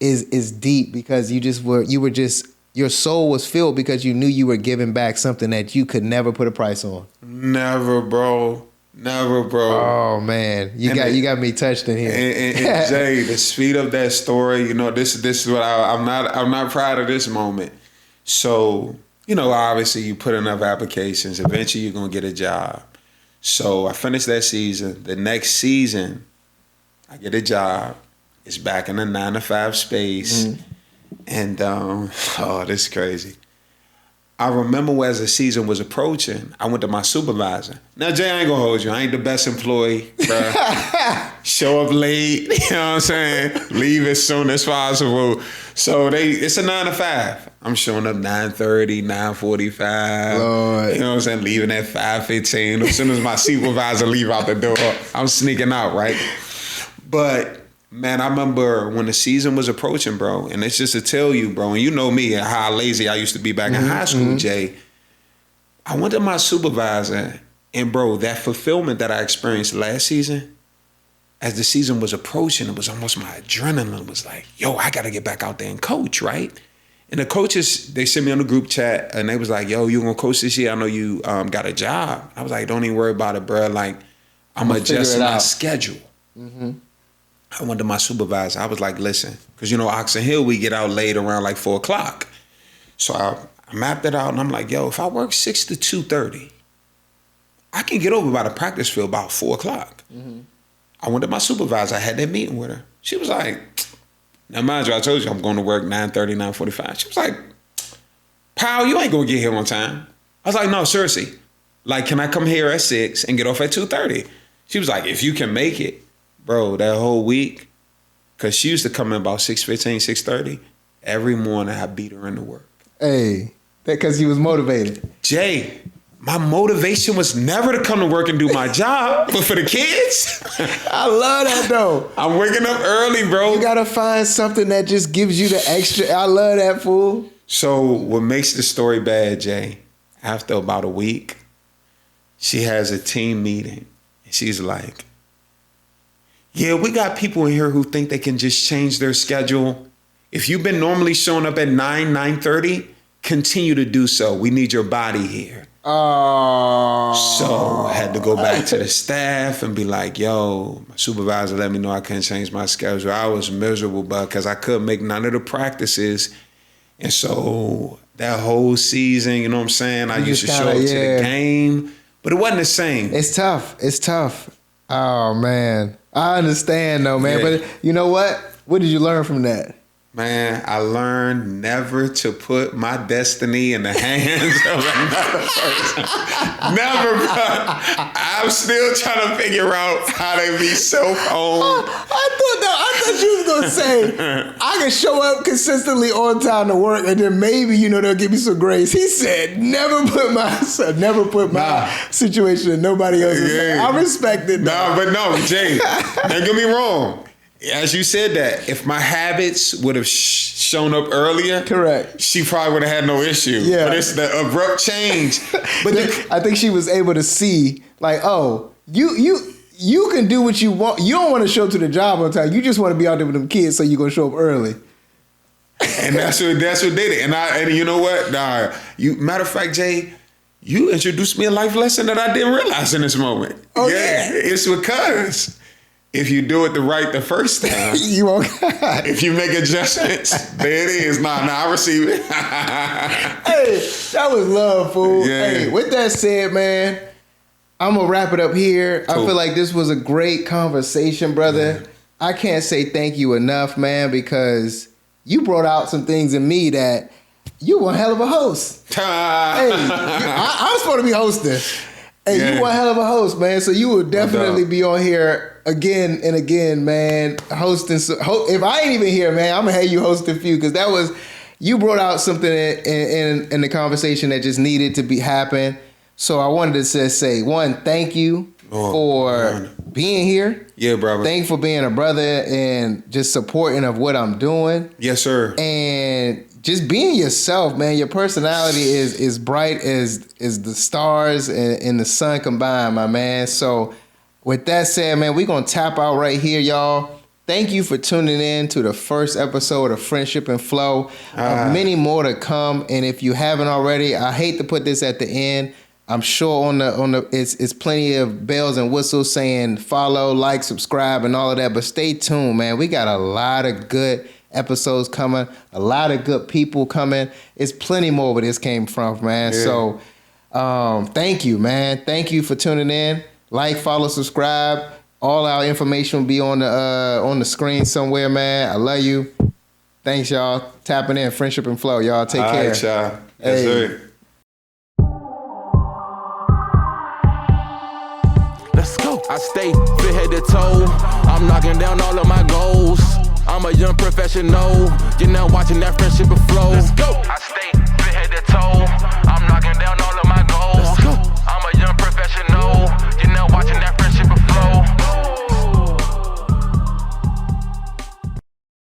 is deep because your soul was filled because you knew you were giving back something that you could never put a price on. Never, bro. Never, bro. Oh man, you got me touched in here. And Jay, to speed up that story, you know, this is what I'm not proud of this moment. So, you know, obviously you put enough applications, eventually you're gonna get a job. So I finished that season. The next season, I get a job. It's back in the 9-to-5 space. And this is crazy. I remember as the season was approaching, I went to my supervisor. Now, Jay, I ain't gonna hold you. I ain't the best employee, bro. Show up late, you know what I'm saying? Leave as soon as possible. So it's a 9-to-5. I'm showing up 9:30, 9:45. Lord. You know what I'm saying? Leaving at 5:15. As soon as my supervisor leave out the door, I'm sneaking out, right? But man, I remember when the season was approaching, bro, and it's just to tell you, bro, and you know me and how lazy I used to be back in high school, Jay. I went to my supervisor, and bro, that fulfillment that I experienced last season, as the season was approaching, it was almost my adrenaline was like, yo, I got to get back out there and coach, right? And the coaches, they sent me on the group chat, and they was like, yo, you going to coach this year? I know you got a job. I was like, don't even worry about it, bro. Like, I'm going to adjust my schedule. I went to my supervisor. I was like, listen, because, you know, Oxon Hill, we get out late around like 4 o'clock. So I mapped it out, and I'm like, yo, if I work 6 to 2:30, I can get over by the practice field about 4 o'clock. I went to my supervisor. I had that meeting with her. She was like, now, mind you, I told you I'm going to work 9:30, 9:45. She was like, Powell, you ain't going to get here on time. I was like, no, seriously. Like, can I come here at 6 and get off at 2:30? She was like, if you can make it. Bro, that whole week, because she used to come in about 6:15, 6:30. Every morning, I beat her into work. Hey, that because he was motivated. Jay, my motivation was never to come to work and do my job, but for the kids. I love that, though. I'm waking up early, bro. You got to find something that just gives you the extra. I love that, fool. So what makes the story bad, Jay, after about a week, she has a team meeting, and she's like, yeah, we got people in here who think they can just change their schedule. If you've been normally showing up at 9:30, continue to do so. We need your body here. Oh. So I had to go back to the staff and be like, yo, my supervisor let me know I couldn't change my schedule. I was miserable, but because I couldn't make none of the practices. And so that whole season, you know what I'm saying? I used to show up to the game, but it wasn't the same. It's tough. It's tough. Oh, man. I understand, though, man. Yeah. But you know what? What did you learn from that? Man, I learned never to put my destiny in the hands of another person. Never, bro. I'm still trying to figure out how to be self-owned. I thought you was gonna say I can show up consistently on time to work, and then maybe they'll give me some grace. He said, "Never put my situation in nobody else's." Yeah. I respect it. But no, Jay. Don't get me wrong. As you said that, if my habits would have shown up earlier, correct, she probably would have had no issue. Yeah, but it's the abrupt change. But I think she was able to see, like, oh, you can do what you want. You don't want to show up to the job on time. You just want to be out there with them kids, so you're gonna show up early. And that's what did it. And you know what? Matter of fact, Jay, you introduced me a life lesson that I didn't realize in this moment. Oh yeah. It's because if you do it the first time, you won't. If you make adjustments, there it is. Nah, I receive it. Hey, that was love, fool. Yeah. Hey, with that said, man, I'm gonna wrap it up here. Cool. I feel like this was a great conversation, brother. Yeah. I can't say thank you enough, man, because you brought out some things in me that you one hell of a host. Hey, I'm supposed to be hosting. Hey, yeah. You one hell of a host, man. So you will definitely be on here again and again, man, hosting. If I ain't even here, man, I'm gonna have you host a few, because you brought out something in the conversation that just needed to happen. So I wanted to just say, one, thank you for being here. Yeah, brother. Thank you for being a brother and just supporting of what I'm doing. Yes, sir. And just being yourself, man. Your personality is bright as the stars and the sun combined, my man. So with that said, man, we're going to tap out right here, y'all. Thank you for tuning in to the first episode of Friendship and Flow. Many more to come. And if you haven't already, I hate to put this at the end, I'm sure on the it's plenty of bells and whistles saying follow, like, subscribe, and all of that. But stay tuned, man. We got a lot of good episodes coming, a lot of good people coming. It's plenty more where this came from, man. Yeah. So thank you, man. Thank you for tuning in. Like, follow, subscribe. All our information will be on the screen somewhere, man. I love you. Thanks, y'all. Tapping in, Friendship and Flow. Y'all take care. All right, y'all. Yes, sir. Let's go. I stay fit head to toe. I'm knocking down all of my goals. I'm a young professional. You're now watching that friendship flow. Let's go. I stay